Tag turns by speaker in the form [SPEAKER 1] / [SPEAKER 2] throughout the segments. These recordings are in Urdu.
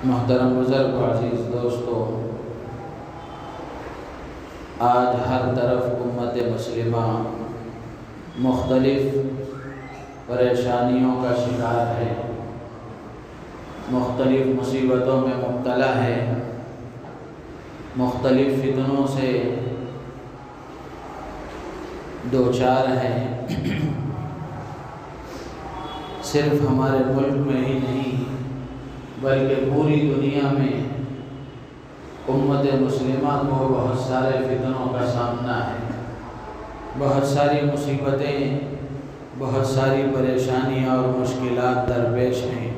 [SPEAKER 1] محترم بزرگ و عزیز دوستو، آج ہر طرف امت مسلمہ مختلف پریشانیوں کا شکار ہے، مختلف مصیبتوں میں مبتلا ہے، مختلف فتنوں سے دوچار ہے۔ صرف ہمارے ملک میں ہی نہیں بلکہ پوری دنیا میں امت مسلمہ کو بہت سارے فتنوں کا سامنا ہے، بہت ساری مصیبتیں، بہت ساری پریشانیاں اور مشکلات درپیش ہیں۔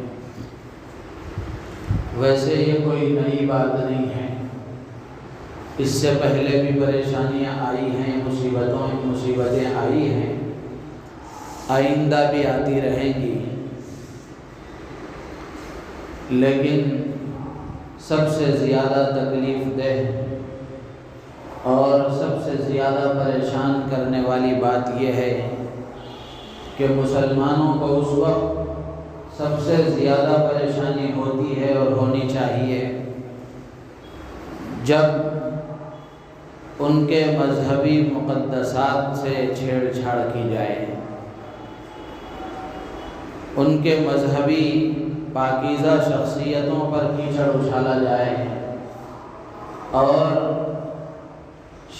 [SPEAKER 1] ویسے یہ کوئی نئی بات نہیں ہے، اس سے پہلے بھی پریشانیاں آئی ہیں، مصیبتیں آئی ہیں، آئندہ بھی آتی رہیں گی، لیکن سب سے زیادہ تکلیف دہ اور سب سے زیادہ پریشان کرنے والی بات یہ ہے کہ مسلمانوں کو اس وقت سب سے زیادہ پریشانی ہوتی ہے اور ہونی چاہیے جب ان کے مذہبی مقدسات سے چھیڑ چھاڑ کی جائے، ان کے مذہبی پاکیزہ شخصیتوں پر کیچڑ اچھالا جائے اور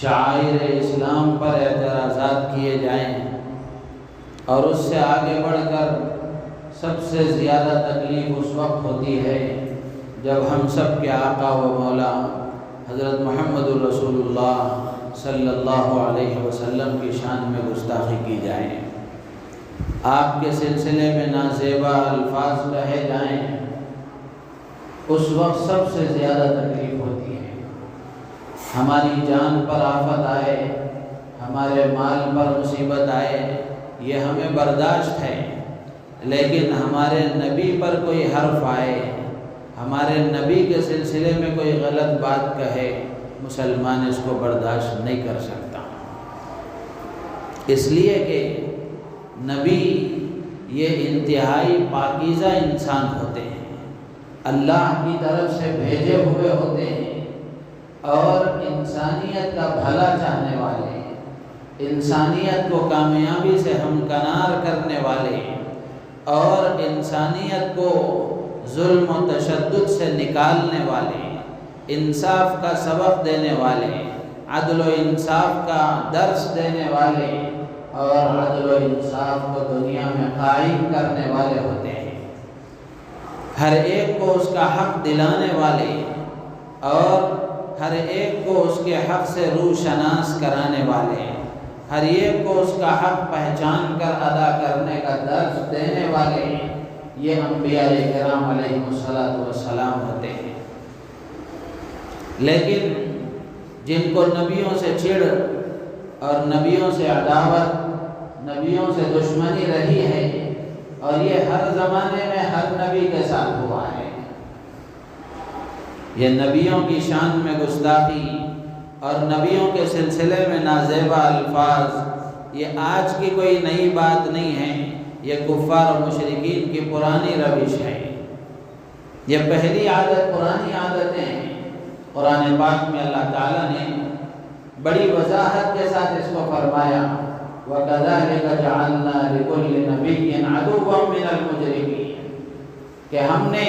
[SPEAKER 1] شعائر اسلام پر اعتراضات کیے جائیں، اور اس سے آگے بڑھ کر سب سے زیادہ تکلیف اس وقت ہوتی ہے جب ہم سب کے آقا و مولا حضرت محمد الرسول اللہ صلی اللہ علیہ وسلم کی شان میں گستاخی کی جائے، آپ کے سلسلے میں نازیبا الفاظ کہے جائیں، اس وقت سب سے زیادہ تکلیف ہوتی ہے۔ ہماری جان پر آفت آئے، ہمارے مال پر مصیبت آئے، یہ ہمیں برداشت ہے، لیکن ہمارے نبی پر کوئی حرف آئے، ہمارے نبی کے سلسلے میں کوئی غلط بات کہے، مسلمان اس کو برداشت نہیں کر سکتا، اس لیے کہ نبی یہ انتہائی پاکیزہ انسان ہوتے ہیں، اللہ کی طرف سے بھیجے ہوئے ہوتے ہیں اور انسانیت کا بھلا چاہنے والے، انسانیت کو کامیابی سے ہمکنار کرنے والے اور انسانیت کو ظلم و تشدد سے نکالنے والے، انصاف کا سبق دینے والے، عدل و انصاف کا درس دینے والے اور عدل و انصاف کو دنیا میں قائم کرنے والے ہوتے ہیں، ہر ایک کو اس کا حق دلانے والے اور ہر ایک کو اس کے حق سے روشناس کرانے والے، ہر ایک کو اس کا حق پہچان کر ادا کرنے کا درس دینے والے، یہ انبیاء کرام علیہ السلام ہوتے ہیں۔ لیکن جن کو نبیوں سے چڑ اور نبیوں سے عداوت، نبیوں سے دشمنی رہی ہے، اور یہ ہر زمانے میں ہر نبی کے ساتھ ہوا ہے، یہ نبیوں کی شان میں گستاخی اور نبیوں کے سلسلے میں نازیبا الفاظ، یہ آج کی کوئی نئی بات نہیں ہے، یہ کفار و مشرکین کی پرانی روش ہے، یہ پہلی عادت، پرانی عادتیں ہیں۔ قرآن پاک میں اللہ تعالیٰ نے بڑی وضاحت کے ساتھ اس کو فرمایا، وَكَذَلِكَ جَعَلْنَا لِكُلِّ نَبِيٍّ عَدُوًّا مِّنَ الْمُجْرِمِينَ کہ ہم نے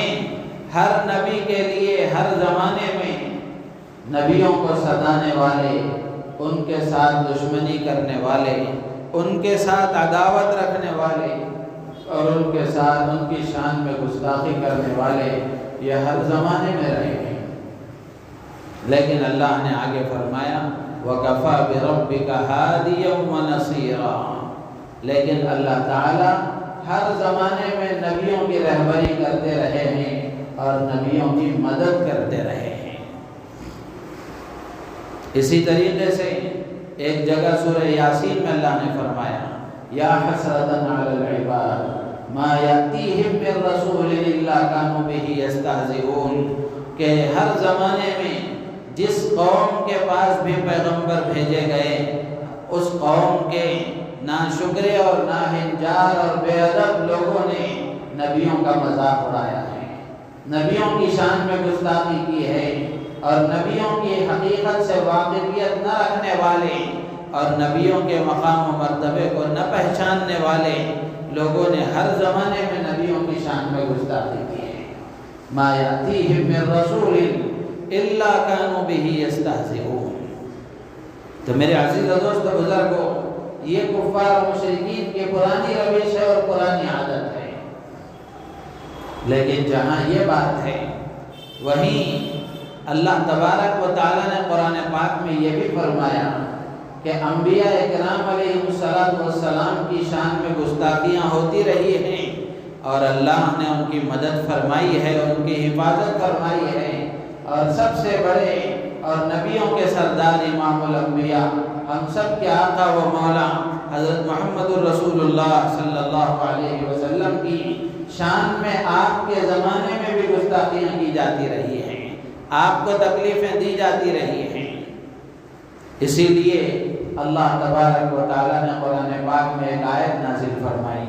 [SPEAKER 1] ہر نبی کے لیے ہر زمانے میں نبیوں کو ستانے والے، ان کے ساتھ دشمنی کرنے والے، ان کے ساتھ عداوت رکھنے والے اور ان کے ساتھ ان کی شان میں گستاخی کرنے والے، یہ ہر زمانے میں رہے ہیں۔ لیکن اللہ نے آگے فرمایا وَكَفَى بِرَبِّكَ هَادِيًا وَنَصِيرًا، لیکن اللہ تعالیٰ ہر زمانے میں نبیوں کی رہبری کرتے رہے ہیں اور نبیوں کی مدد کرتے رہے ہیں۔ اسی طریقے سے ایک جگہ سورہ یاسین میں اللہ نے فرمایا یا حسرتاً علی العباد ما یأتیہم من رسول الا کانوا بہ یستہزئون کہ ہر زمانے میں جس قوم کے پاس بھی پیغمبر بھیجے گئے اس قوم کے ناشکرے اور ناہنجار اور بے ادب لوگوں نے نبیوں کا مذاق اڑایا ہے، نبیوں کی شان میں گستاخی کی ہے اور نبیوں کی حقیقت سے واقفیت نہ رکھنے والے اور نبیوں کے مقام و مرتبے کو نہ پہچاننے والے لوگوں نے ہر زمانے میں نبیوں کی شان میں گستاخی کی ہے۔ ما یأتیہم من رسول الا کانوا بہ یستہزئون۔ تو میرے عزیز دوست بزرگوں، یہ کفار و مشرکین کی پرانی روش ہے اور پرانی عادت ہے، لیکن جہاں یہ بات ہے وہیں اللہ تبارک و تعالیٰ نے قرآن پاک میں یہ بھی فرمایا کہ انبیاء اکرام علیہ السلام کی شان میں گستاخیاں ہوتی رہی ہیں اور اللہ نے ان کی مدد فرمائی ہے، ان کی حفاظت فرمائی ہے، اور سب سے بڑے اور نبیوں کے سردار امام الانبیاء ہم سب کے آقا و مولا حضرت محمد الرسول اللہ صلی اللہ علیہ وسلم کی شان میں آپ کے زمانے میں بھی گستاخیاں کی جاتی رہی ہیں، آپ کو تکلیفیں دی جاتی رہی ہیں۔ اسی لیے اللہ تبارک و تعالیٰ نے قرآن پاک میں ایک آیت نازل فرمائی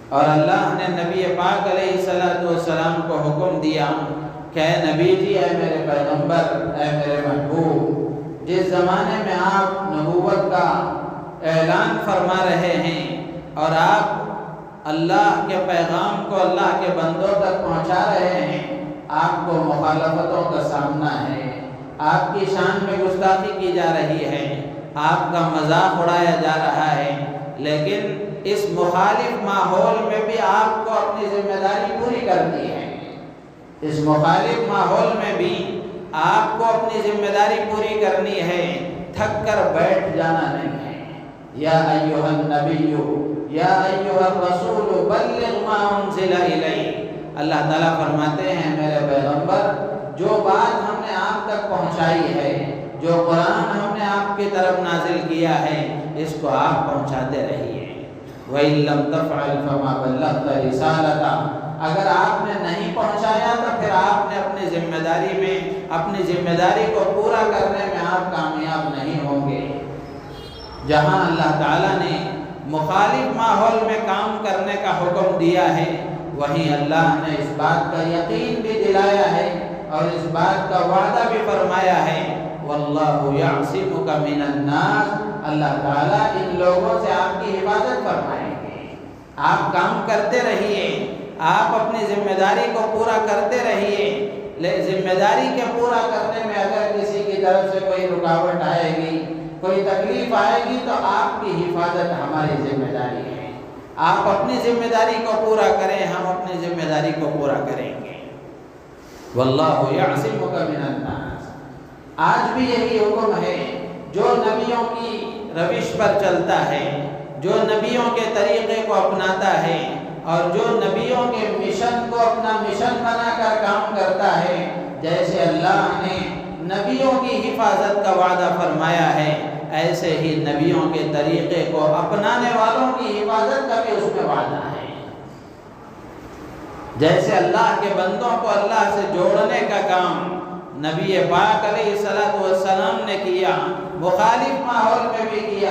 [SPEAKER 1] اور اللہ نے نبی پاک علیہ السلام کو حکم دیا کہ اے نبی جی، اے میرے پیغمبر، اے میرے محبوب، جس زمانے میں آپ نبوت کا اعلان فرما رہے ہیں اور آپ اللہ کے پیغام کو اللہ کے بندوں تک پہنچا رہے ہیں، آپ کو مخالفتوں کا سامنا ہے، آپ کی شان میں گستاخی کی جا رہی ہے، آپ کا مذاق اڑایا جا رہا ہے، لیکن اس مخالف ماحول میں بھی آپ کو اپنی ذمہ داری پوری کرنی ہے۔ اس مخالف ماحول میں بھی آپ کو اپنی ذمہ داری پوری کرنی ہے، تھک کر بیٹھ جانا نہیں ہے۔ یا ایھا النبی یا ایھا الرسول بلغ ما انزل الیک۔ اللہ تعالیٰ فرماتے ہیں میرے پیغمبر، جو بات ہم نے آپ تک پہنچائی ہے، جو قرآن ہم نے آپ کی طرف نازل کیا ہے، اس کو آپ پہنچاتے رہیے۔ وَإِن لَّمْ تَفْعَلْ فَمَا بَلَّغْتَ رِسَالَتَهُ۔ اگر آپ نے نہیں پہنچایا تو پھر آپ نے اپنی ذمہ داری میں، اپنی ذمہ داری کو پورا کرنے میں آپ کامیاب نہیں ہوں گے۔ جہاں اللہ تعالیٰ نے مخالف ماحول میں کام کرنے کا حکم دیا ہے، وہیں اللہ نے اس بات کا یقین بھی دلایا ہے اور اس بات کا وعدہ بھی فرمایا ہے، وَاللَّهُ يَعْصِمُكَ مِنَ النَّاسِ۔ اللہ تعالیٰ ان لوگوں سے آپ کی حفاظت فرمائیں گے۔ آپ کام کرتے رہیے، آپ اپنی ذمہ داری کو پورا کرتے رہیے، ذمہ داری کے پورا کرنے میں اگر کسی کی طرف سے کوئی رکاوٹ آئے گی، کوئی تکلیف آئے گی تو آپ کی حفاظت ہماری ذمہ داری ہے۔ آپ اپنی ذمہ داری کو پورا کریں، ہم اپنی ذمہ داری کو پورا کریں گے۔ واللہ یعصمک من الناس۔ آج بھی یہی حکم ہے، جو نبیوں کی روش پر چلتا ہے، جو نبیوں کے طریقے کو اپناتا ہے اور جو نبیوں کے مشن کو اپنا مشن بنا کر کام کرتا ہے، جیسے اللہ نے نبیوں کی حفاظت کا وعدہ فرمایا ہے، ایسے ہی نبیوں کے طریقے کو اپنانے والوں کی حفاظت کا بھی اس میں وعدہ ہے۔ جیسے اللہ کے بندوں کو اللہ سے جوڑنے کا کام نبی پاک علیہ السلام نے کیا، مخالف ماحول میں بھی کیا،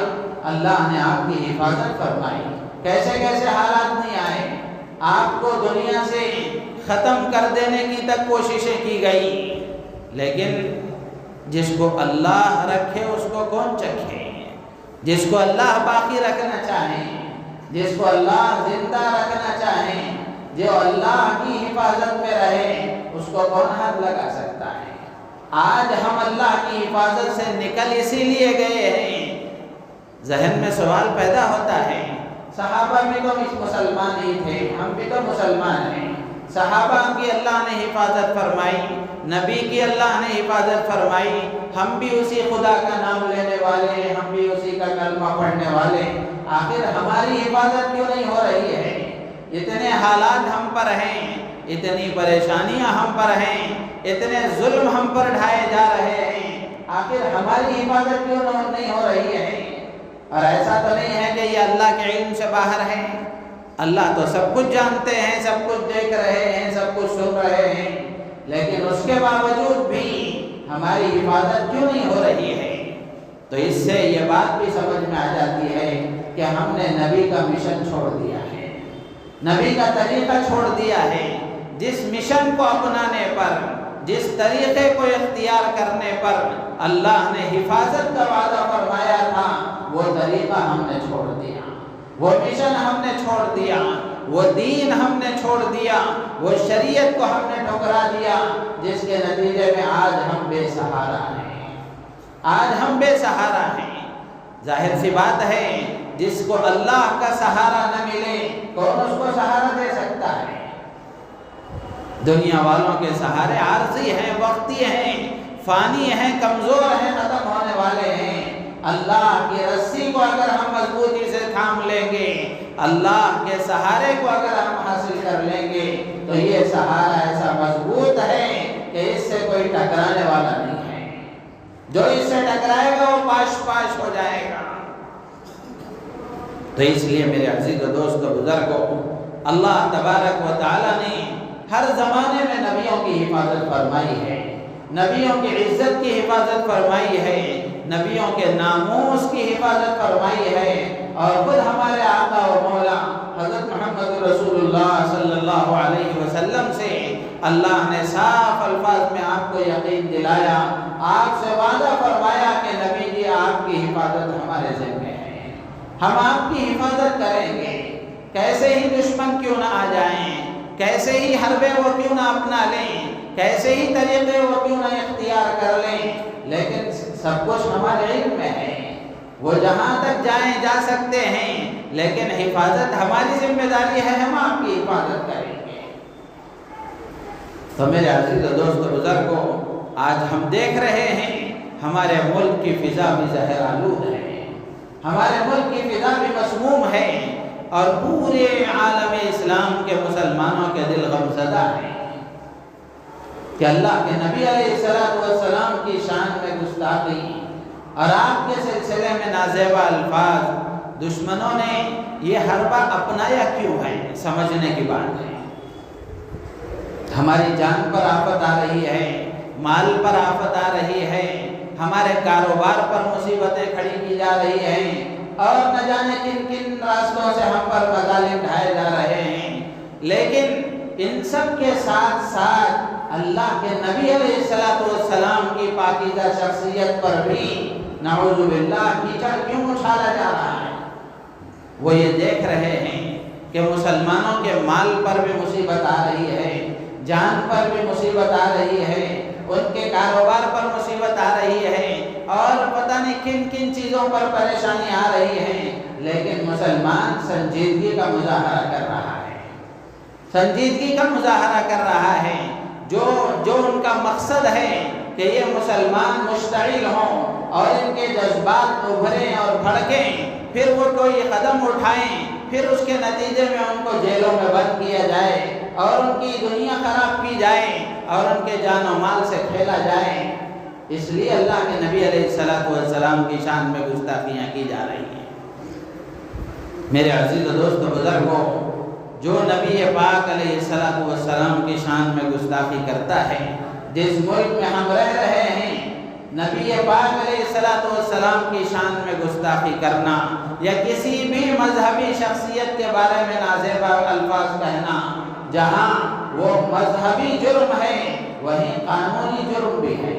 [SPEAKER 1] اللہ نے آپ کی حفاظت فرمائی۔ کیسے کیسے حالات نہیں آئے، آپ کو دنیا سے ختم کر دینے کی تک کوششیں کی گئی، لیکن جس کو اللہ رکھے اس کو کون چکھے؟ جس کو اللہ باقی رکھنا چاہے، جس کو اللہ زندہ رکھنا چاہے، جو اللہ کی حفاظت میں رہے، اس کو کون ہاتھ لگا سکتا ہے؟ آج ہم اللہ کی حفاظت سے نکل اسی لیے گئے ہیں۔ ذہن میں سوال پیدا ہوتا ہے، صحابہ بھی تو مسلمان ہی تھے، ہم بھی تو مسلمان ہیں، صحابہ کی اللہ نے حفاظت فرمائی، نبی کی اللہ نے حفاظت فرمائی، ہم بھی اسی خدا کا نام لینے والے، ہم بھی اسی کا کلمہ پڑھنے والے، آخر ہماری حفاظت کیوں نہیں ہو رہی ہے؟ اتنے حالات ہم پر ہیں، اتنی پریشانیاں ہم پر ہیں، اتنے ظلم ہم پر ڈھائے جا رہے ہیں، آخر ہماری حفاظت کیوں نہیں ہو رہی ہے؟ اور ایسا تو نہیں ہے کہ یہ اللہ کے علم سے باہر ہے، اللہ تو سب کچھ جانتے ہیں، سب کچھ دیکھ رہے ہیں، سب کچھ سن رہے ہیں، لیکن اس کے باوجود بھی ہماری حفاظت کیوں نہیں ہو رہی ہے؟ تو اس سے یہ بات بھی سمجھ میں آ جاتی ہے کہ ہم نے نبی کا مشن چھوڑ دیا ہے، نبی کا طریقہ چھوڑ دیا ہے، جس مشن کو اپنانے پر، جس طریقے کو اختیار کرنے پر اللہ نے حفاظت کا وعدہ فرمایا تھا، وہ طریقہ ہم نے چھوڑ دیا، وہ مشن ہم نے چھوڑ دیا، وہ دین ہم نے چھوڑ دیا، وہ شریعت کو ہم نے ٹھکرا دیا، جس کے نتیجے میں آج ہم بے سہارا ہیں، آج ہم بے سہارا ہیں۔ ظاہر سی بات ہے، جس کو اللہ کا سہارا نہ ملے کون اس کو سہارا دے سکتا ہے؟ دنیا والوں کے سہارے عارضی ہیں، وقتی ہیں، فانی ہیں، کمزور ہیں، ختم ہونے والے ہیں۔ اللہ کی رسی کو اگر ہم مضبوطی سے تھام لیں گے، اللہ کے سہارے کو اگر ہم حاصل کر لیں گے تو یہ سہارا ایسا مضبوط ہے کہ اس سے کوئی ٹکرانے والا نہیں ہے۔ جو اس سے ٹکرائے گا وہ پاش پاش ہو جائے گا۔ تو اس لیے میرے عزیز و دوست و بزرگوں، اللہ تبارک و تعالیٰ نے ہر زمانے میں نبیوں کی حفاظت فرمائی ہے، نبیوں کی عزت کی حفاظت فرمائی ہے، نبیوں کے ناموس کی حفاظت فرمائی ہے، اور خود ہمارے آقا و مولا حضرت محمد رسول اللہ صلی اللہ علیہ وسلم سے اللہ نے صاف الفاظ میں آپ کو یقین دلایا، آپ سے وعدہ فرمایا کہ نبی جی آپ کی حفاظت ہمارے ذمہ ہے، ہم آپ کی حفاظت کریں گے، کیسے ہی دشمن کیوں نہ آ جائیں، کیسے ہی حربے وہ کیوں نہ اپنا لیں، کیسے ہی طریقے وہ کیوں نہ اختیار کر لیں، لیکن سب کچھ ہمارے علم میں ہے، وہ جہاں تک جائیں جا سکتے ہیں، لیکن حفاظت ہماری ذمہ داری ہے، ہم آپ کی حفاظت کریں گے۔ تو میرے عزیز و دوست و بزرگوں، آج ہم دیکھ رہے ہیں ہمارے ملک کی فضا بھی زہر آلود ہے، ہمارے ملک کی فضا بھی مسموم ہے، اور پورے عالم اسلام کے مسلمانوں کے دل غمزدہ ہیں کہ اللہ کے نبی علیہ السلام کی شان میں گستاخی اور آپ کے سلسلے میں نازیبہ الفاظ دشمنوں نے یہ حربہ اپنایا کیوں ہے، سمجھنے کی بات ہے۔ ہماری جان پر آفت آ رہی ہے، مال پر آفت آ رہی ہے، ہمارے کاروبار پر مصیبتیں کھڑی کی جا رہی ہیں، اور نہ جانے کن کن راستوں سے ہم پر مظالم ڈھائے جا رہے ہیں، لیکن ان سب کے ساتھ ساتھ اللہ کے نبی علیہ السلام کی پاکیزہ شخصیت پر بھی نعوذ باللہ کیچڑ کیوں اچھالا جا رہا ہے؟ وہ یہ دیکھ رہے ہیں کہ مسلمانوں کے مال پر بھی مصیبت آ رہی ہے، جان پر بھی مصیبت آ رہی ہے، ان کے کاروبار پر مصیبت آ رہی ہے، اور پتہ نہیں کن کن چیزوں پر پریشانی آ رہی ہے، لیکن مسلمان سنجیدگی کا مظاہرہ کر رہا ہے، سنجیدگی کا مظاہرہ کر رہا ہے، جو ان کا مقصد ہے کہ یہ مسلمان مشتعل ہوں اور ان کے جذبات ابھریں اور بھڑکیں، پھر وہ کوئی قدم اٹھائیں، پھر اس کے نتیجے میں ان کو جیلوں میں بند کیا جائے، اور ان کی دنیا خراب کی جائے، اور ان کے جان و مال سے کھیلا جائے۔ اس لیے اللہ کے نبی علیہ السلام کی شان میں گستاخیاں کی جا رہی ہیں۔ میرے عزیز و دوست و بزرگوں، جو نبی پاک علیہ السلام کی شان میں گستاخی کرتا ہے، جس ملک میں ہم رہ رہے ہیں، نبی پاک علیہ السلام کی شان میں گستاخی کرنا یا کسی بھی مذہبی شخصیت کے بارے میں نازیبہ الفاظ کہنا، جہاں وہ مذہبی جرم ہے وہیں قانونی جرم بھی ہے،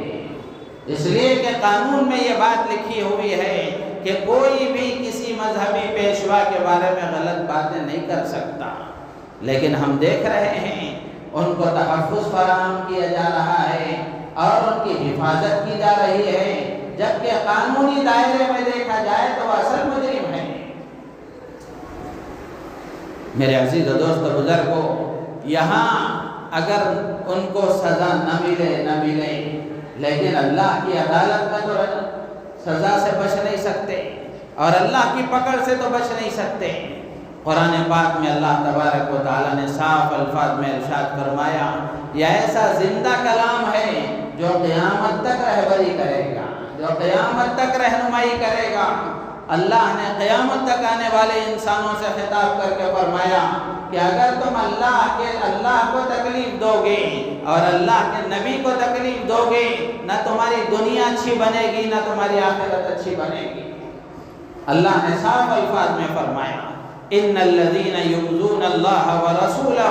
[SPEAKER 1] اس لیے کہ قانون میں یہ بات لکھی ہوئی ہے کہ کوئی بھی کسی مذہبی پیشوا کے بارے میں غلط باتیں نہیں کر سکتا، لیکن ہم دیکھ رہے ہیں ان کو تحفظ فراہم کیا جا رہا ہے اور ان کی حفاظت کی جا رہی ہے، جبکہ قانونی دائرے میں دیکھا جائے تو وہ اصل مجرم ہے۔ میرے عزیز و دوست و بزرگوں، یہاں اگر ان کو سزا نہ ملے لیکن اللہ کی عدالت میں تو سزا سے بچ نہیں سکتے، اور اللہ کی پکڑ سے تو بچ نہیں سکتے۔ قرآن پاک میں اللہ تبارک و تعالیٰ نے صاف الفاظ میں ارشاد فرمایا، یہ ایسا زندہ کلام ہے جو قیامت تک رہبری کرے گا، جو قیامت تک رہنمائی کرے گا۔ اللہ نے قیامت تک آنے والے انسانوں سے خطاب کر کے فرمایا کہ اگر تم اللہ کو تکلیف دو گے اور اللہ کے نبی کو تکلیف دو گے، نہ تمہاری دنیا اچھی بنے گی نہ تمہاری آخرت اچھی بنے گی۔ اللہ نے صاف الفاظ میں فرمایا، ان الذین یؤذون اللہ ورسولہ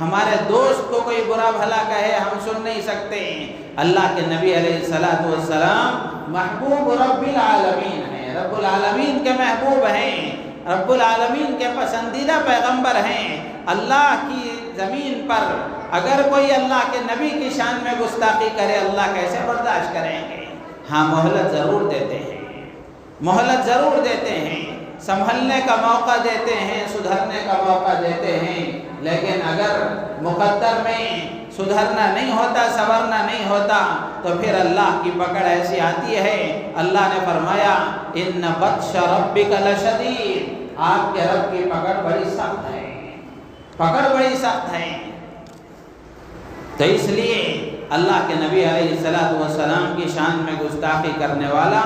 [SPEAKER 1] ہمارے دوست کو کوئی برا بھلا کہے ہم سن نہیں سکتے. اللہ کے نبی علیہ الصلوۃ والسلام محبوب رب العالمین ہیں، رب العالمین کے محبوب ہیں، رب العالمین کے پسندیدہ پیغمبر ہیں. اللہ کی زمین پر اگر کوئی اللہ کے نبی کی شان میں گستاخی کرے اللہ کیسے برداشت کریں گے؟ ہاں مہلت ضرور دیتے ہیں، مہلت ضرور دیتے ہیں، سنبھلنے کا موقع دیتے ہیں، سدھرنے کا موقع دیتے ہیں. لیکن اگر مقدر میں سدھرنا نہیں ہوتا، سنورنا نہیں ہوتا تو پھر اللہ کی پکڑ ایسی آتی ہے. اللہ نے فرمایا ان بطش ربک لشدید، آپ کے رب کی پکڑ بڑی سخت ہے، پکڑ بڑی سخت ہے. تو اس لیے اللہ کے نبی علیہ الصلوۃ والسلام کی شان میں گستاخی کرنے والا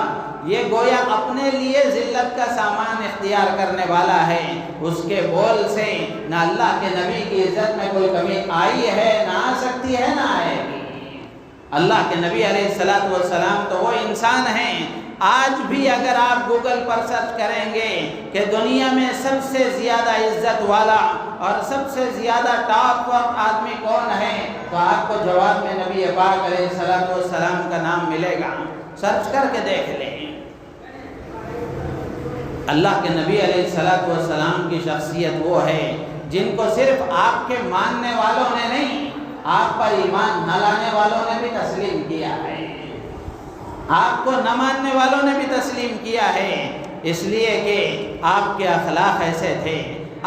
[SPEAKER 1] یہ گویا اپنے لیے ذلت کا سامان اختیار کرنے والا ہے. اس کے بول سے نہ اللہ کے نبی کی عزت میں کوئی کمی آئی ہے، نہ آ سکتی ہے، نہ آئے گی. اللہ کے نبی علیہ الصلوۃ والسلام تو وہ انسان ہیں. آج بھی اگر آپ گوگل پر سرچ کریں گے کہ دنیا میں سب سے زیادہ عزت والا اور سب سے زیادہ ٹاپ پر آدمی کون ہے تو آپ کو جواب میں نبی پاک علیہ الصلوۃ والسلام کا نام ملے گا. سرچ کر کے دیکھ لیں. اللہ کے نبی علیہ الصلوۃ والسلام کی شخصیت وہ ہے جن کو صرف آپ کے ماننے والوں نے نہیں، آپ پر ایمان نہ لانے والوں نے بھی تسلیم کیا ہے، آپ کو نہ ماننے والوں نے بھی تسلیم کیا ہے. اس لیے کہ آپ کے اخلاق ایسے تھے،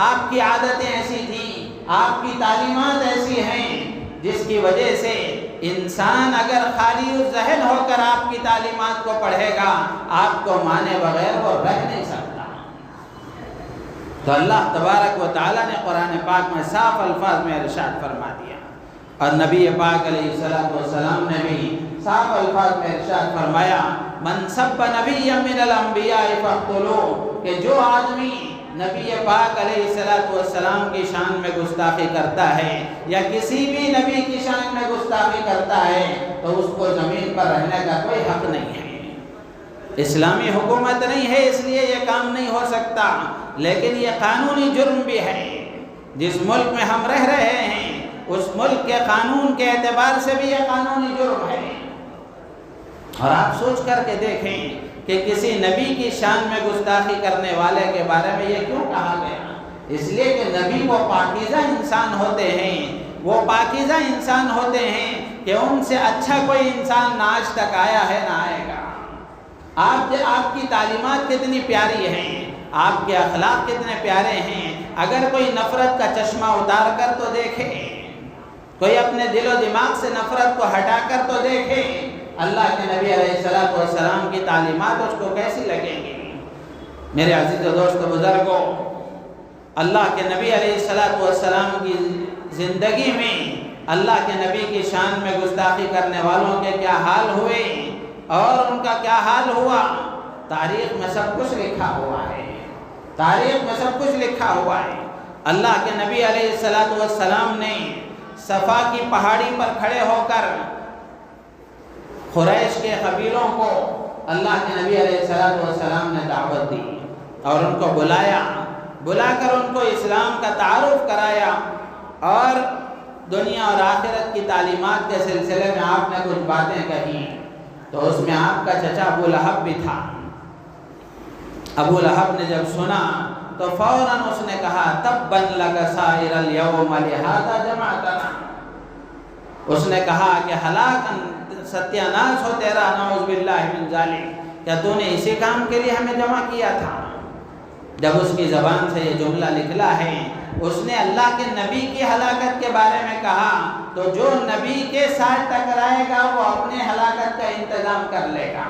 [SPEAKER 1] آپ کی عادتیں ایسی تھیں، آپ کی تعلیمات ایسی ہیں جس کی وجہ سے انسان اگر خالی الذہن ہو کر آپ کی تعلیمات کو پڑھے گا آپ کو مانے بغیر وہ رہ نہیں سکتا. تو اللہ تبارک و تعالیٰ نے قرآن پاک میں صاف الفاظ میں ارشاد فرما دیا اور نبی پاک علیہ الصلوۃ والسلام نے بھی صاف الفاظ میں ارشاد فرمایا من سب نبی من الانبیاء فاقتلوہ، کہ جو آدمی نبی پاک علیہ الصلوۃ والسلام کی شان میں گستاخی کرتا ہے یا کسی بھی نبی کی شان میں گستاخی کرتا ہے تو اس کو زمین پر رہنے کا کوئی حق نہیں ہے. اسلامی حکومت نہیں ہے اس لیے یہ کام نہیں ہو سکتا، لیکن یہ قانونی جرم بھی ہے. جس ملک میں ہم رہ رہے ہیں اس ملک کے قانون کے اعتبار سے بھی یہ قانونی جرم ہے. اور آپ سوچ کر کے دیکھیں کہ کسی نبی کی شان میں گستاخی کرنے والے کے بارے میں یہ کیوں کہا گیا؟ اس لیے کہ نبی وہ پاکیزہ انسان ہوتے ہیں، وہ پاکیزہ انسان ہوتے ہیں کہ ان سے اچھا کوئی انسان نہ آج تک آیا ہے نہ آئے گا. آپ کی تعلیمات کتنی پیاری ہیں، آپ کے اخلاق کتنے پیارے ہیں. اگر کوئی نفرت کا چشمہ اتار کر تو دیکھے، کوئی اپنے دل و دماغ سے نفرت کو ہٹا کر تو دیکھے، اللہ کے نبی علیہ الصلوۃ والسلام کی تعلیمات اس کو کیسی لگیں گی؟ میرے عزیز و دوست بزرگوں، اللہ کے نبی علیہ الصلوۃ والسلام کی زندگی میں اللہ کے نبی کی شان میں گستاخی کرنے والوں کے کیا حال ہوئے اور ان کا کیا حال ہوا، تاریخ میں سب کچھ لکھا ہوا ہے. تاریخ میں سب کچھ لکھا ہوا ہے. اللہ کے نبی علیہ الصلوۃ والسلام نے صفا کی پہاڑی پر کھڑے ہو کر قریش کے قبیلوں کو اللہ کے نبی علیہ الصلوۃ والسلام نے دعوت دی اور ان کو بلا کر ان کو اسلام کا تعارف کرایا اور دنیا اور آخرت کی تعلیمات کے سلسلے میں آپ نے کچھ باتیں کہیں. تو اس میں آپ کا چچا ابو لہب بھی تھا. ابو لہب نے جب سنا تو فوراً اس نے کہا تبًا لک سائر الیوم لہذا جمعتنا. اس نے کہا کہ ہلاک ستیہ ناش ہو تیرا، نعوذ باللہ من ذالک، کیا تو نے اسی کام کے لیے ہمیں جمع کیا تھا؟ جب اس کی زبان سے یہ جملہ نکلا ہے، اس نے اللہ کے نبی کی ہلاکت کے بارے میں کہا تو جو نبی کے ساتھ ٹکرائے گا وہ اپنے ہلاکت کا انتظام کر لے گا.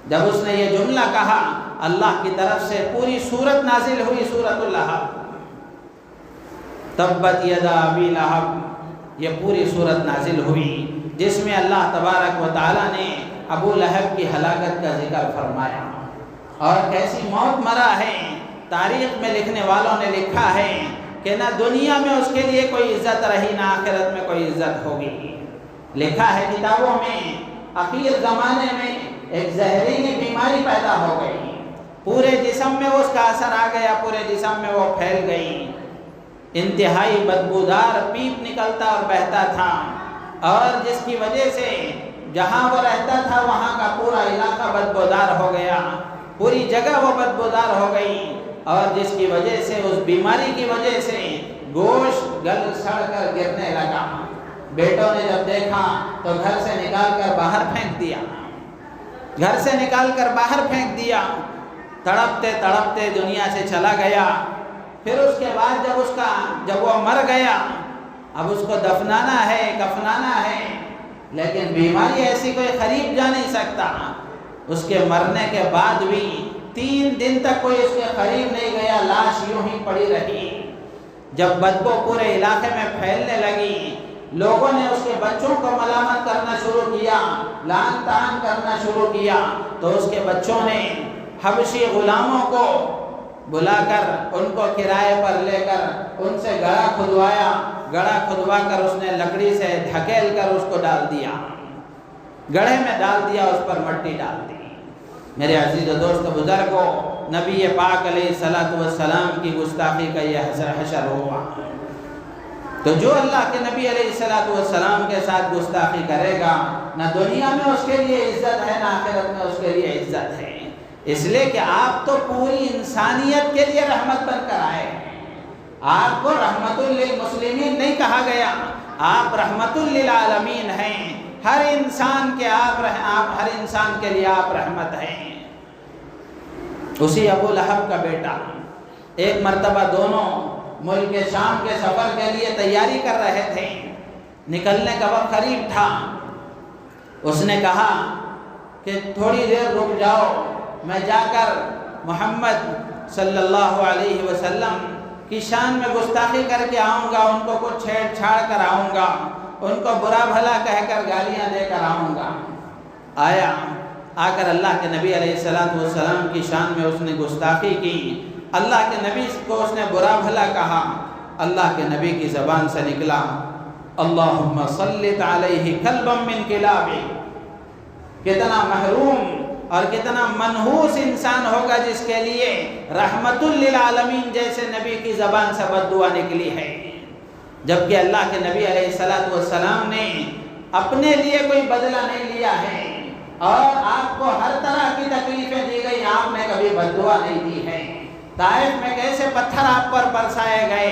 [SPEAKER 1] جب اس نے یہ جملہ کہا اللہ کی طرف سے پوری سورت نازل ہوئی، سورۃ اللہب، تبت یدا ابی لہب، یہ پوری سورت نازل ہوئی جس میں اللہ تبارک و تعالیٰ نے ابو لہب کی ہلاکت کا ذکر فرمایا اور کیسی موت مرا ہے. تاریخ میں لکھنے والوں نے لکھا ہے کہ نہ دنیا میں اس کے لیے کوئی عزت رہی نہ آخرت میں کوئی عزت ہوگی. لکھا ہے کتابوں میں اخیر زمانے میں ایک زہریلی بیماری پیدا ہو گئی، پورے جسم میں اس کا اثر آ گیا، پورے جسم میں وہ پھیل گئی انتہائی بدبودار پیپ نکلتا اور بہتا تھا، اور جس کی وجہ سے جہاں وہ رہتا تھا وہاں کا پورا علاقہ بدبودار ہو گیا، پوری جگہ وہ بدبودار ہو گئی، اور جس کی وجہ سے اس بیماری کی وجہ سے گوشت گل سڑ کر گرنے لگا۔ بیٹوں نے جب دیکھا تو گھر سے نکال کر باہر پھینک دیا، گھر سے نکال کر باہر پھینک دیا، تڑپتے تڑپتے دنیا سے چلا گیا۔ پھر اس کے بعد جب وہ مر گیا، اب اس کو دفنانا ہے، کفنانا ہے، لیکن بیماری ایسی کوئی قریب جا نہیں سکتا۔ اس کے مرنے کے بعد بھی 3 دن تک کوئی اس کے قریب نہیں گیا، لاش یوں ہی پڑی رہی۔ جب بدبو پورے علاقے میں پھیلنے لگی، لوگوں نے اس کے بچوں کو ملامت کرنا شروع کیا، لعن طعن کرنا شروع کیا، تو اس کے بچوں نے حبشی غلاموں کو بلا کر ان کو کرائے پر لے کر ان سے گڑھا کھدوایا، گڑھا کھدوا کر اس نے لکڑی سے دھکیل کر اس کو ڈال دیا، گڑھے میں ڈال دیا، اس پر مٹی ڈال دی۔ میرے عزیز و دوست بزرگوں، نبی پاک علیہ السلام کی گستاخی کا یہ حشر ہوا۔ تو جو اللہ کے نبی علیہ السلام کے ساتھ گستاخی کرے گا، نہ دنیا میں اس کے لیے عزت ہے، نہ آخرت میں اس کے لیے عزت ہے۔ اس لیے کہ آپ تو پوری انسانیت کے لیے رحمت بن کر آئے ہیں، آپ کو رحمت للمسلمین نہیں کہا گیا، آپ رحمت للعالمین ہیں، ہر انسان کے لیے آپ رحمت ہیں۔ اسی ابو لہب کا بیٹا، ایک مرتبہ دونوں ملک شام کے سفر کے لیے تیاری کر رہے تھے، نکلنے کا وقت قریب تھا۔ اس نے کہا کہ تھوڑی دیر رک جاؤ، میں جا کر محمد صلی اللہ علیہ وسلم کی شان میں گستاخی کر کے آؤں گا، ان کو کچھ چھیڑ چھاڑ کر آؤں گا، ان کو برا بھلا کہہ کر گالیاں دے کر آؤں گا۔ آیا، آ کر اللہ کے نبی علیہ السلام کی شان میں اس نے گستاخی کی، اللہ کے نبی کو اس نے برا بھلا کہا۔ اللہ کے نبی کی زبان سے نکلا، اللہم صلت علیہ کلبا من کلابک۔ کتنا محروم اور کتنا منحوس انسان ہوگا جس کے لیے رحمت للعالمین جیسے نبی کی زبان سے بد دعا نکلی ہے، جبکہ اللہ کے نبی علیہ السلام نے اپنے لیے کوئی بدلہ نہیں لیا ہے، اور آپ کو ہر طرح کی تکلیفیں دی گئی، آپ نے کبھی بد دعا نہیں دی ہے۔ طائف میں کیسے پتھر آپ پر برسائے گئے،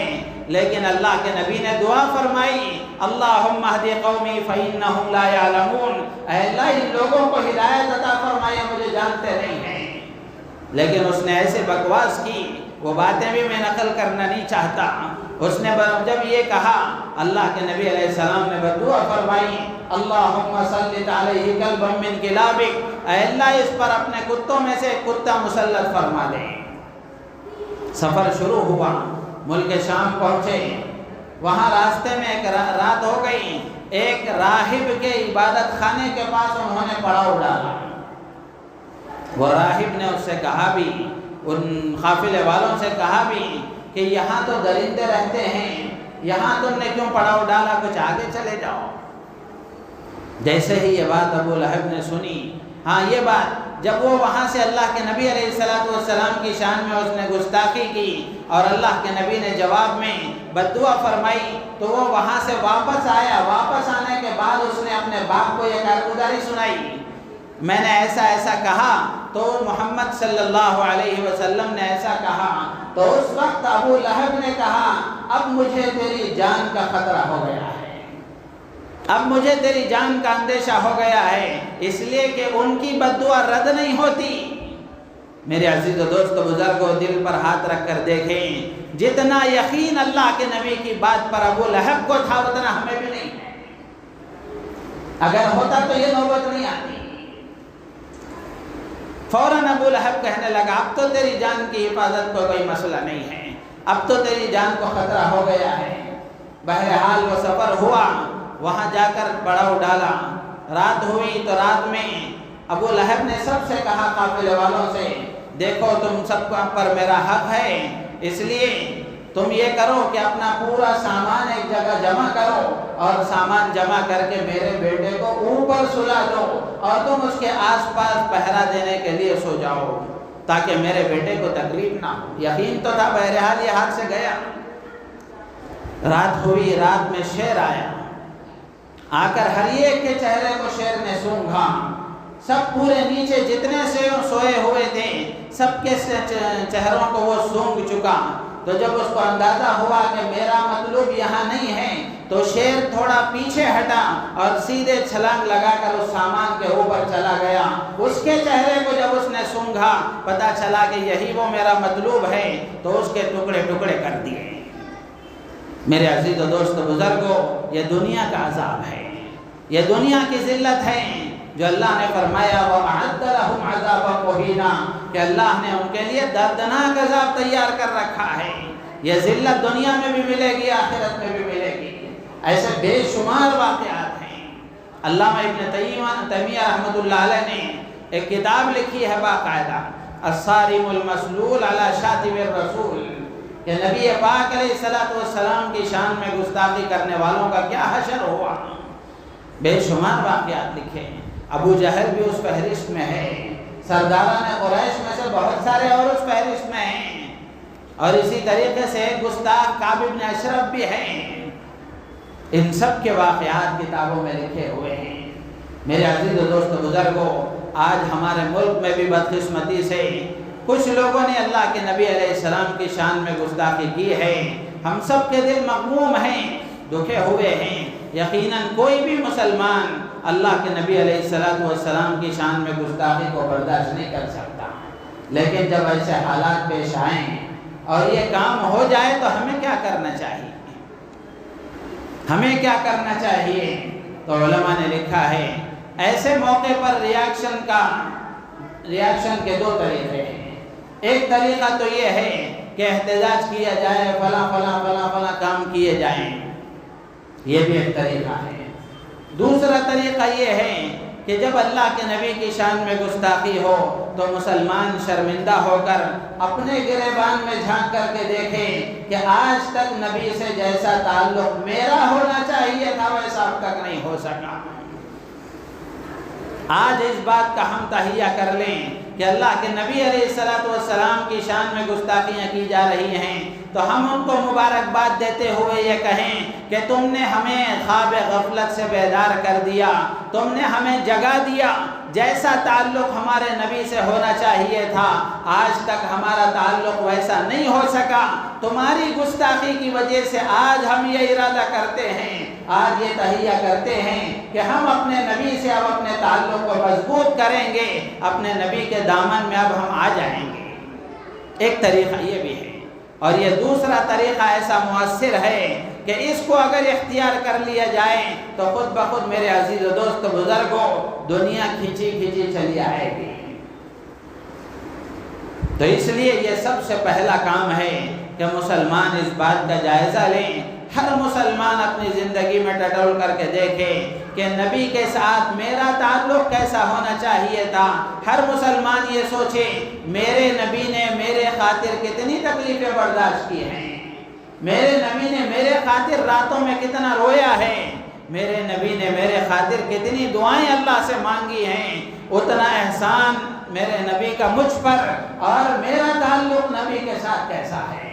[SPEAKER 1] لیکن اللہ کے نبی نے دعا فرمائی، اللہم اہد قومی فإنہم لا یعلمون، اے اللہ ان لوگوں کو ہدایت عطا فرمائے، مجھے جانتے نہیں ہیں۔ لیکن اس نے ایسے بکواس کی، وہ باتیں بھی میں نقل کرنا نہیں چاہتا۔ اس نے جب یہ کہا، اللہ کے نبی علیہ السلام نے بدعا فرمائی، اللہم صلت علیہ کلبا من کلابک، اے اللہ اس پر اپنے کتوں میں سے ایک کتا مسلط فرما دے۔ سفر شروع ہوا، ملک شام پہنچے، وہاں راستے میں ایک رات ہو گئی، ایک راہب کے عبادت خانے کے پاس انہوں نے پڑاؤ ڈالا۔ وہ راہب نے اس سے کہا بھی، ان قافلے والوں سے کہا بھی کہ یہاں تو درندے رہتے ہیں، یہاں تم نے کیوں پڑاؤ ڈالا، کچھ آگے چلے جاؤ۔ جیسے ہی یہ بات ابو لہب نے سنی، ہاں یہ بات جب وہ وہاں سے اللہ کے نبی علیہ السلام کی شان میں اس نے گستاخی کی اور اللہ کے نبی نے جواب میں بددعا فرمائی، تو وہ وہاں سے واپس آیا۔ واپس آنے کے بعد اس نے اپنے باپ کو یہ کارگزاری سنائی، میں نے ایسا ایسا کہا، تو محمد صلی اللہ علیہ وسلم نے ایسا کہا۔ تو اس وقت ابو لہب نے کہا، اب مجھے تیری جان کا خطرہ ہو گیا ہے، اب مجھے تیری جان کا اندیشہ ہو گیا ہے، اس لیے کہ ان کی بددعا رد نہیں ہوتی۔ میرے عزیز و دوست بزرگوں، دل پر ہاتھ رکھ کر دیکھیں، جتنا یقین اللہ کے نبی کی بات پر ابو لہب کو تھا اتنا ہمیں بھی نہیں ہے۔ اگر ہوتا تو یہ نوبت نہیں آتی۔ فوراً ابو لہب کہنے لگا، اب تو تیری جان کی حفاظت کو کوئی مسئلہ نہیں ہے، اب تو تیری جان کو خطرہ ہو گیا ہے۔ بہرحال وہ سفر ہوا، وہاں جا کر پڑاؤ ڈالا، رات ہوئی تو رات میں ابو لہب نے سب سے کہا، قافلے والوں سے، دیکھو تم سب پر میرا حق ہے، اس لیے تم یہ کرو کہ اپنا پورا سامان ایک جگہ جمع کرو، اور سامان جمع کر کے میرے بیٹے کو اوپر سلا دو، اور تم اس کے آس پاس پہرا دینے کے لیے سو جاؤ، تاکہ میرے بیٹے کو تکلیف نہ ہو۔ یقین تو تھا، بہرحال یہ ہاتھ سے گیا۔ رات ہوئی، رات میں شیر آیا، آ کر ہر ایک کے چہرے کو شیر نے سونگھا، سب پورے نیچے جتنے سے سوئے ہوئے تھے سب کے چہروں کو وہ سونگھ چکا۔ تو جب اس کو اندازہ ہوا کہ میرا مطلوب یہاں نہیں ہے تو شیر تھوڑا پیچھے ہٹا اور سیدھے چھلانگ لگا کر اس سامان کے اوپر چلا گیا۔ اس کے چہرے کو جب اس نے سونگھا پتا چلا کہ یہی وہ میرا مطلوب ہے، تو اس کے ٹکڑے ٹکڑے کر دیے۔ میرے عزیز و دوست بزرگوں، یہ دنیا کا عذاب ہے، یہ دنیا کی ذلت ہے جو اللہ نے فرمایا وَأَعَدَّ لَهُمْ عَذَابًا مُهِينًا، کہ اللہ نے ان کے لیے دردناک عذاب تیار کر رکھا ہے۔ یہ ذلت دنیا میں بھی ملے گی، آخرت میں بھی ملے گی۔ ایسے بے شمار واقعات ہیں۔ علامہ ابن تیمیہ رحمۃ اللہ علیہ نے ایک کتاب لکھی ہے باقاعدہ، الصارم المسلول علی شاتم الرسول، کہ نبی پاک علیہ السلام کی شان میں گستاخی کرنے والوں کا کیا حشر ہوا۔ بے شمار واقعات لکھے ہیں۔ ابو جہل بھی اس فہرست میں ہے، سرداران قریش میں سے بہت سارے اور اس فہرست میں ہیں، اور اسی طریقے سے گستاخ کعب بن اشرف بھی ہیں۔ ان سب کے واقعات کتابوں میں لکھے ہوئے ہیں۔ میرے عزیز و دوست بزرگوں، آج ہمارے ملک میں بھی بدقسمتی سے کچھ لوگوں نے اللہ کے نبی علیہ السلام کی شان میں گستاخی کی ہے۔ ہم سب کے دل مغموم ہیں، دکھے ہوئے ہیں۔ یقیناً کوئی بھی مسلمان اللہ کے نبی علیہ السلام کی شان میں گستاخی کو برداشت نہیں کر سکتا، لیکن جب ایسے حالات پیش آئیں اور یہ کام ہو جائے تو ہمیں کیا کرنا چاہیے؟ ہمیں کیا کرنا چاہیے؟ تو علماء نے لکھا ہے ایسے موقع پر ریاکشن کے دو طریقے ہیں۔ ایک طریقہ تو یہ ہے کہ احتجاج کیا جائے، فلاں فلاں فلاں فلاں کام کیے جائیں، یہ بھی ایک طریقہ ہے۔ دوسرا طریقہ یہ ہے کہ جب اللہ کے نبی کی شان میں گستاخی ہو تو مسلمان شرمندہ ہو کر اپنے گریبان میں جھانک کر کے دیکھے کہ آج تک نبی سے جیسا تعلق میرا ہونا چاہیے تھا ویسا اب تک نہیں ہو سکا۔ آج اس بات کا ہم تہیہ کر لیں کہ اللہ کے نبی علیہ السلام کی شان میں گستاخیاں کی جا رہی ہیں تو ہم ان کو مبارکباد دیتے ہوئے یہ کہیں کہ تم نے ہمیں خواب غفلت سے بیدار کر دیا، تم نے ہمیں جگا دیا، جیسا تعلق ہمارے نبی سے ہونا چاہیے تھا آج تک ہمارا تعلق ویسا نہیں ہو سکا، تمہاری گستاخی کی وجہ سے آج ہم یہ ارادہ کرتے ہیں، آج یہ تہیہ کرتے ہیں کہ ہم اپنے نبی سے اب اپنے تعلق کو مضبوط کریں گے، اپنے نبی کے دامن میں اب ہم آ جائیں گے۔ ایک طریقہ یہ بھی ہے، اور یہ دوسرا طریقہ ایسا مؤثر ہے کہ اس کو اگر اختیار کر لیا جائے تو خود بخود میرے عزیز و دوست بزرگوں دنیا کھینچی کھینچی چلی آئے گی۔ تو اس لیے یہ سب سے پہلا کام ہے کہ مسلمان اس بات کا جائزہ لیں، ہر مسلمان اپنی زندگی میں ٹٹول کر کے دیکھے کہ نبی کے ساتھ میرا تعلق کیسا ہونا چاہیے تھا۔ ہر مسلمان یہ سوچے میرے نبی نے میرے خاطر کتنی تکلیفیں برداشت کی ہیں، میرے نبی نے میرے خاطر راتوں میں کتنا رویا ہے، میرے نبی نے میرے خاطر کتنی دعائیں اللہ سے مانگی ہیں، اتنا احسان میرے نبی کا مجھ پر، اور میرا تعلق نبی کے ساتھ کیسا ہے،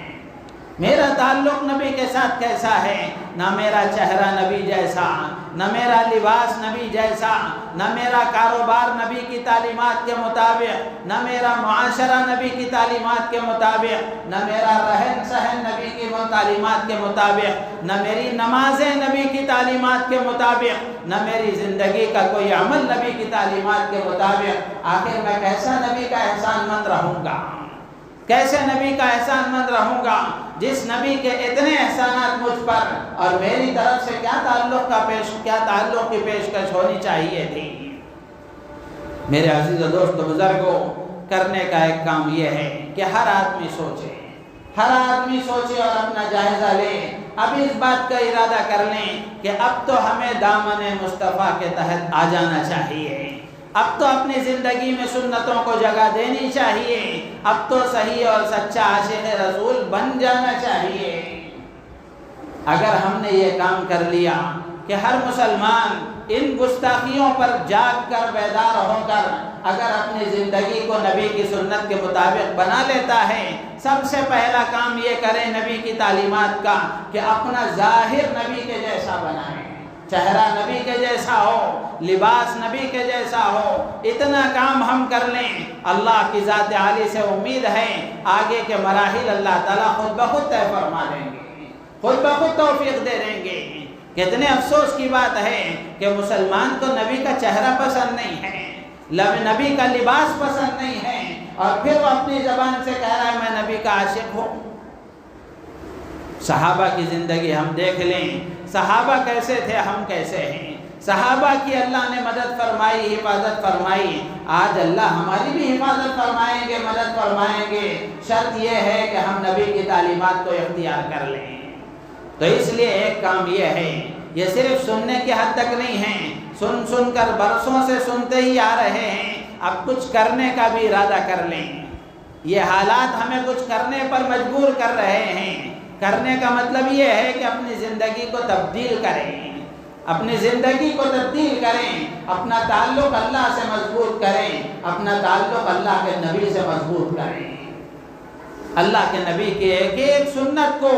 [SPEAKER 1] میرا تعلق نبی کے ساتھ کیسا ہے۔ نہ میرا چہرہ نبی جیسا، نہ میرا لباس نبی جیسا، نہ میرا کاروبار نبی کی تعلیمات کے مطابق، نہ میرا معاشرہ نبی کی تعلیمات کے مطابق، نہ میرا رہن سہن نبی کی تعلیمات کے مطابق، نہ میری نمازیں نبی کی تعلیمات کے مطابق، نہ میری زندگی کا کوئی عمل نبی کی تعلیمات کے مطابق، آخر میں کیسا نبی کا احسان مند رہوں گا، کیسے نبی کا احسان مند رہوں گا جس نبی کے اتنے احسانات مجھ پر، اور میری طرف سے کیا تعلق کی پیشکش ہونی چاہیے تھی۔ میرے عزیز و دوست بزرگوں، کرنے کا ایک کام یہ ہے کہ ہر آدمی سوچے اور اپنا جائزہ لے، اب اس بات کا ارادہ کر لیں کہ اب تو ہمیں دامن مصطفیٰ کے تحت آ جانا چاہیے، اب تو اپنی زندگی میں سنتوں کو جگہ دینی چاہیے، اب تو صحیح اور سچا عاشق رسول بن جانا چاہیے۔ اگر ہم نے یہ کام کر لیا کہ ہر مسلمان ان گستاخیوں پر جاگ کر بیدار ہو کر اگر اپنی زندگی کو نبی کی سنت کے مطابق بنا لیتا ہے، سب سے پہلا کام یہ کریں نبی کی تعلیمات کا کہ اپنا ظاہر نبی کے جیسا بنائیں، چہرہ نبی کے جیسا ہو، لباس نبی کے جیسا ہو۔ اتنا کام ہم کر لیں، اللہ کی ذات عالی سے امید ہے آگے کے مراحل اللہ تعالیٰ خود بخود طے فرما دیں گے، خود بخود توفیق دے دیں گے۔ کتنے افسوس کی بات ہے کہ مسلمان کو نبی کا چہرہ پسند نہیں ہے، نبی کا لباس پسند نہیں ہے، اور پھر وہ اپنی زبان سے کہہ رہا ہے میں نبی کا عاشق ہوں۔ صحابہ کی زندگی ہم دیکھ لیں، صحابہ کیسے تھے، ہم کیسے ہیں۔ صحابہ کی اللہ نے مدد فرمائی، حفاظت فرمائی، آج اللہ ہماری بھی حفاظت فرمائیں گے، مدد فرمائیں گے، شرط یہ ہے کہ ہم نبی کی تعلیمات کو اختیار کر لیں۔ تو اس لیے ایک کام یہ ہے، یہ صرف سننے کے حد تک نہیں ہے، سن کر برسوں سے سنتے ہی آ رہے ہیں، اب کچھ کرنے کا بھی ارادہ کر لیں۔ یہ حالات ہمیں کچھ کرنے پر مجبور کر رہے ہیں۔ کرنے کا مطلب یہ ہے کہ اپنی زندگی کو تبدیل کریں، اپنی زندگی کو تبدیل کریں، اپنا تعلق اللہ سے مضبوط کریں، اپنا تعلق اللہ کے نبی سے مضبوط کریں، اللہ کے نبی کے ایک ایک سنت کو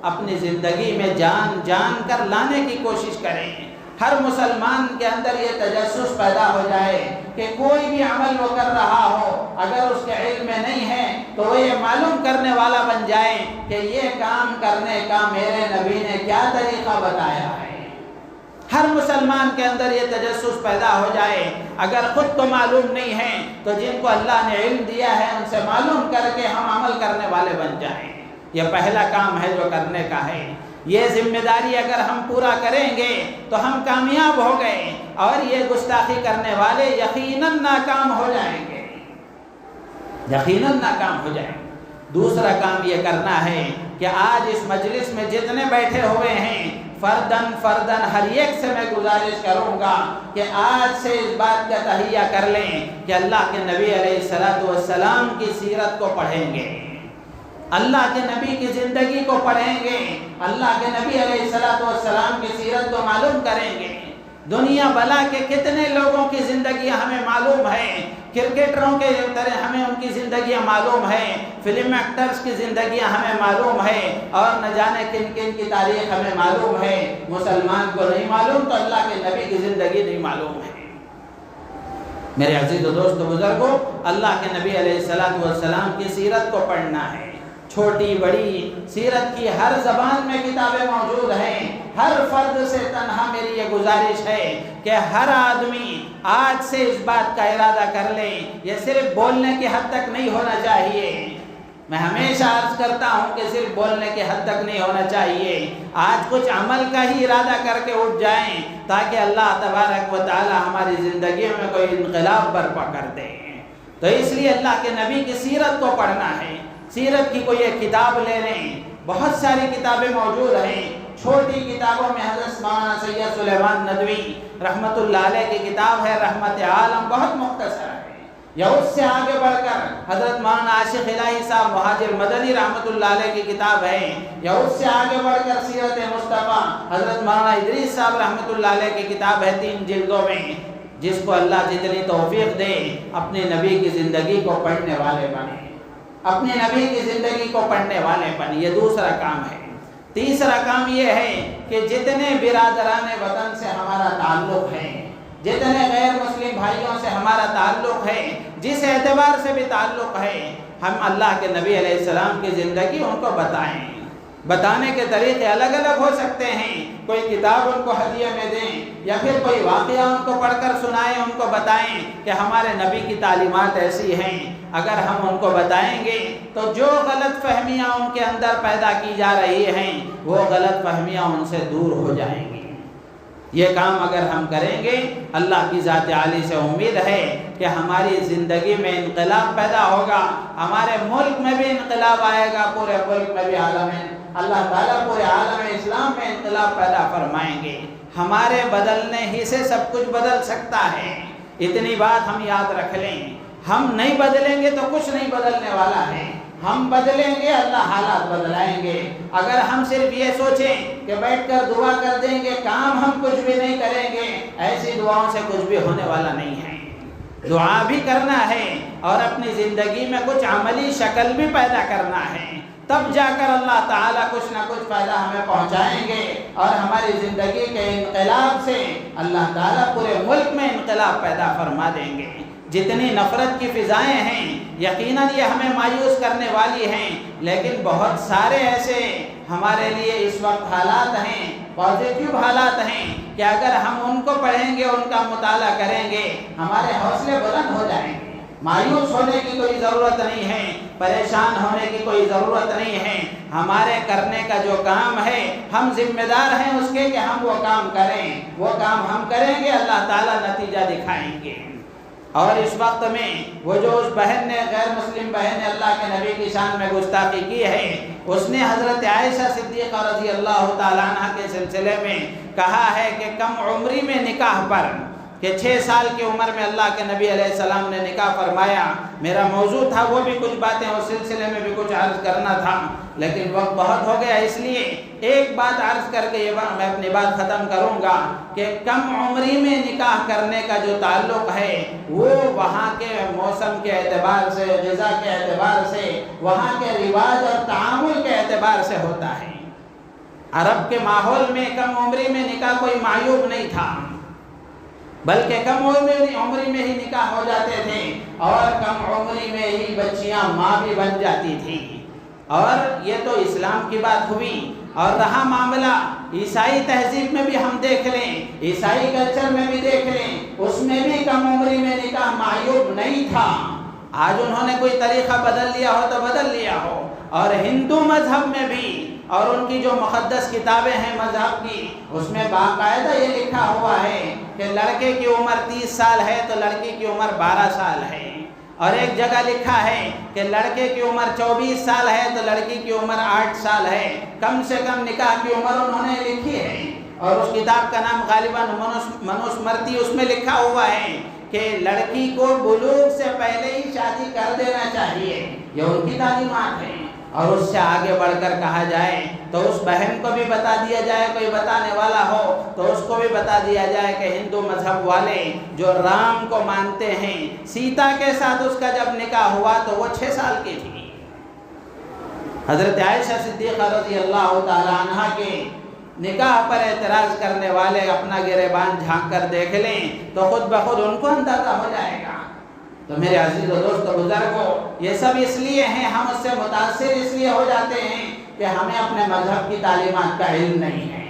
[SPEAKER 1] اپنی زندگی میں جان جان کر لانے کی کوشش کریں۔ ہر مسلمان کے اندر یہ تجسس پیدا ہو جائے کہ کوئی بھی عمل وہ کر رہا ہو، اگر اس کے علم میں نہیں ہے تو وہ یہ معلوم کرنے والا بن جائے کہ یہ کام کرنے کا میرے نبی نے کیا طریقہ بتایا ہے۔ ہر مسلمان کے اندر یہ تجسس پیدا ہو جائے، اگر خود کو معلوم نہیں ہے تو جن کو اللہ نے علم دیا ہے ان سے معلوم کر کے ہم عمل کرنے والے بن جائیں۔ یہ پہلا کام ہے جو کرنے کا ہے۔ یہ ذمہ داری اگر ہم پورا کریں گے تو ہم کامیاب ہو گئے، اور یہ گستاخی کرنے والے یقیناً ناکام ہو جائیں گے، یقیناً ناکام ہو جائیں گے۔ دوسرا کام یہ کرنا ہے کہ آج اس مجلس میں جتنے بیٹھے ہوئے ہیں، فرداً ہر ایک سے میں گزارش کروں گا کہ آج سے اس بات کا تہیہ کر لیں کہ اللہ کے نبی علیہ السلام کی سیرت کو پڑھیں گے، اللہ کے نبی کی زندگی کو پڑھیں گے، اللہ کے نبی علیہ السلام کی سیرت کو معلوم کریں گے۔ دنیا بلا کے کتنے لوگوں کی زندگیاں ہمیں معلوم ہیں، کرکٹروں کے طرح ہمیں ان کی زندگیاں معلوم ہیں، فلم ایکٹرز کی زندگیاں ہمیں معلوم ہیں، اور نہ جانے کن کن کی تاریخ ہمیں معلوم ہے۔ مسلمان کو نہیں معلوم تو اللہ کے نبی کی زندگی نہیں معلوم ہے۔ میرے عزیز و دوست و بزرگوں، اللہ کے نبی علیہ السلام کی سیرت کو پڑھنا ہے۔ چھوٹی بڑی سیرت کی ہر زبان میں کتابیں موجود ہیں۔ ہر فرد سے تنہا میری یہ گزارش ہے کہ ہر آدمی آج سے اس بات کا ارادہ کر لے، یہ صرف بولنے کی حد تک نہیں ہونا چاہیے۔ میں ہمیشہ عرض کرتا ہوں کہ صرف بولنے کی حد تک نہیں ہونا چاہیے، آج کچھ عمل کا ہی ارادہ کر کے اٹھ جائیں تاکہ اللہ تبارک و تعالی ہماری زندگیوں میں کوئی انقلاب برپا کر دے۔ تو اس لیے اللہ کے نبی کی سیرت کو پڑھنا ہے۔ سیرت کی کوئی ایک کتاب لے لیں، بہت ساری کتابیں موجود ہیں۔ چھوٹی کتابوں میں حضرت مولانا سید سلیمان ندوی رحمت اللہ علیہ کی کتاب ہے رحمت عالم، بہت مختصر ہے۔ یا اس سے آگے بڑھ کر حضرت مولانا عاشق الہی صاحب مہاجر مدنی رحمت اللہ علیہ کی کتاب ہے۔ یا اس سے آگے بڑھ کر سیرت مصطفیٰ حضرت مولانا ادریس صاحب رحمت اللہ علیہ کی کتاب ہے 3 جلدوں میں۔ جس کو اللہ جتنی توفیق دے اپنے نبی کی زندگی کو پڑھنے والے بنے، اپنے نبی کی زندگی کو پڑھنے والے بنے۔ یہ دوسرا کام ہے۔ تیسرا کام یہ ہے کہ جتنے برادران وطن سے ہمارا تعلق ہے، جتنے غیر مسلم بھائیوں سے ہمارا تعلق ہے، جس اعتبار سے بھی تعلق ہے، ہم اللہ کے نبی علیہ السلام کی زندگی ان کو بتائیں۔ بتانے کے طریقے الگ الگ ہو سکتے ہیں، کوئی کتاب ان کو ہدیہ میں دیں، یا پھر کوئی واقعہ ان کو پڑھ کر سنائیں، ان کو بتائیں کہ ہمارے نبی کی تعلیمات ایسی ہیں۔ اگر ہم ان کو بتائیں گے تو جو غلط فہمیاں ان کے اندر پیدا کی جا رہی ہیں وہ غلط فہمیاں ان سے دور ہو جائیں گی۔ یہ کام اگر ہم کریں گے، اللہ کی ذات عالی سے امید ہے کہ ہماری زندگی میں انقلاب پیدا ہوگا، ہمارے ملک میں بھی انقلاب آئے گا، پورے ملک میں بھی اللہ تعالیٰ پورے عالم اسلام میں انقلاب پیدا فرمائیں گے۔ ہمارے بدلنے ہی سے سب کچھ بدل سکتا ہے، اتنی بات ہم یاد رکھ لیں۔ ہم نہیں بدلیں گے تو کچھ نہیں بدلنے والا ہے، ہم بدلیں گے اللہ حالات بدلائیں گے۔ اگر ہم صرف یہ سوچیں کہ بیٹھ کر دعا کر دیں گے، کام ہم کچھ بھی نہیں کریں گے، ایسی دعاؤں سے کچھ بھی ہونے والا نہیں ہے۔ دعا بھی کرنا ہے اور اپنی زندگی میں کچھ عملی شکل بھی پیدا کرنا ہے، تب جا کر اللہ تعالیٰ کچھ نہ کچھ فائدہ ہمیں پہنچائیں گے، اور ہماری زندگی کے انقلاب سے اللہ تعالیٰ پورے ملک میں انقلاب پیدا فرما دیں گے۔ جتنی نفرت کی فضائیں ہیں یقیناً یہ ہمیں مایوس کرنے والی ہیں، لیکن بہت سارے ایسے ہمارے لیے اس وقت حالات ہیں، پازیٹیو حالات ہیں کہ اگر ہم ان کو پڑھیں گے، ان کا مطالعہ کریں گے، ہمارے حوصلے بلند ہو جائیں گے۔ مایوس ہونے کی کوئی ضرورت نہیں ہے، پریشان ہونے کی کوئی ضرورت نہیں ہے۔ ہمارے کرنے کا جو کام ہے ہم ذمہ دار ہیں اس کے کہ ہم وہ کام کریں، وہ کام ہم کریں گے، اللہ تعالیٰ نتیجہ دکھائیں گے۔ اور اس وقت میں وہ جو اس بہن نے، غیر مسلم بہن نے اللہ کے نبی کی شان میں گستاخی کی ہے، اس نے حضرت عائشہ صدیقہ رضی اللہ تعالیٰ عنہ کے سلسلے میں کہا ہے کہ کم عمری میں نکاح پر، کہ 6 سال کی عمر میں اللہ کے نبی علیہ السلام نے نکاح فرمایا۔ میرا موضوع تھا وہ بھی کچھ باتیں اس سلسلے میں بھی کچھ عرض کرنا تھا، لیکن وقت بہت ہو گیا، اس لیے ایک بات عرض کر کے میں اپنی بات ختم کروں گا کہ کم عمری میں نکاح کرنے کا جو تعلق ہے وہ وہاں کے موسم کے اعتبار سے، غذا کے اعتبار سے، وہاں کے رواج اور تعامل کے اعتبار سے ہوتا ہے۔ عرب کے ماحول میں کم عمری میں نکاح کوئی معیوب نہیں تھا، بلکہ کم عمری میں ہی نکاح ہو جاتے تھے، اور کم عمری میں ہی بچیاں ماں بھی بن جاتی تھیں۔ اور یہ تو اسلام کی بات ہوئی، اور رہا معاملہ عیسائی تہذیب میں بھی ہم دیکھ لیں، عیسائی کلچر میں بھی دیکھ لیں، اس میں بھی کم عمری میں نکاح معیوب نہیں تھا۔ آج انہوں نے کوئی طریقہ بدل لیا ہو تو بدل لیا ہو، اور ہندو مذہب میں بھی، اور ان کی جو مقدس کتابیں ہیں مذہب کی، اس میں باقاعدہ یہ لکھا ہوا ہے کہ لڑکے کی عمر 30 سال ہے تو لڑکی کی عمر 12 سال ہے، اور ایک جگہ لکھا ہے کہ لڑکے کی عمر 24 سال ہے تو لڑکی کی عمر 8 سال ہے۔ کم سے کم نکاح کی عمر انہوں نے لکھی ہے، اور اس کتاب کا نام غالباً منوسمرتی، اس میں لکھا ہوا ہے کہ لڑکی کو بلوغ سے پہلے ہی شادی کر دینا چاہیے، یہ ان کی تعلیمات ہیں۔ اور اس سے آگے بڑھ کر کہا جائے تو اس بہن کو بھی بتا دیا جائے، کوئی بتانے والا ہو تو اس کو بھی بتا دیا جائے کہ ہندو مذہب والے جو رام کو مانتے ہیں، سیتا کے ساتھ اس کا جب نکاح ہوا تو وہ 6 سال کی تھی۔ حضرت عائشہ صدیقہ رضی اللہ تعالی عنہ کے نکاح پر اعتراض کرنے والے اپنا گریبان جھانک کر دیکھ لیں تو خود بخود ان کو اندازہ ہو جائے گا۔ تو میرے عزیز و دوست بزرگوں، یہ سب اس لیے ہیں، ہم اس سے متاثر اس لیے ہو جاتے ہیں کہ ہمیں اپنے مذہب کی تعلیمات کا علم نہیں ہے۔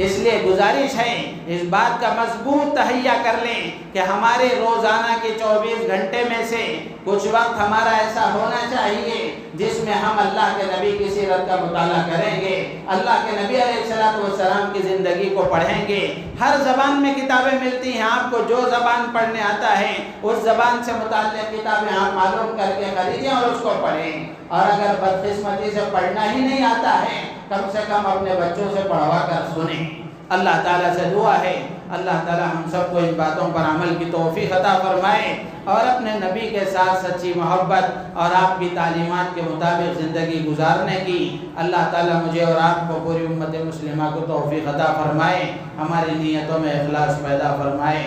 [SPEAKER 1] اس لیے گزارش ہے اس بات کا مضبوط تہیہ کر لیں کہ ہمارے روزانہ کے 24 گھنٹے میں سے کچھ وقت ہمارا ایسا ہونا چاہیے جس میں ہم اللہ کے نبی کی سیرت کا مطالعہ کریں گے، اللہ کے نبی علیہ السلام کی زندگی کو پڑھیں گے۔ ہر زبان میں کتابیں ملتی ہیں، آپ کو جو زبان پڑھنے آتا ہے اس زبان سے متعلق کتابیں آپ معلوم کر کے خریدیں اور اس کو پڑھیں۔ اور اگر بدقسمتی سے پڑھنا ہی نہیں آتا ہے، کم سے کم اپنے بچوں سے پڑھوا کر سنیں۔ اللہ تعالیٰ سے دعا ہے اللہ تعالیٰ ہم سب کو ان باتوں پر عمل کی توفیق عطا فرمائے، اور اپنے نبی کے ساتھ سچی محبت اور آپ کی تعلیمات کے مطابق زندگی گزارنے کی اللہ تعالیٰ مجھے اور آپ کو، پوری امت مسلمہ کو توفیق عطا فرمائے، ہماری نیتوں میں اخلاص پیدا فرمائے۔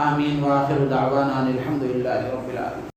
[SPEAKER 1] آمین وآخر دعوانا الحمدللہ رب العالمین۔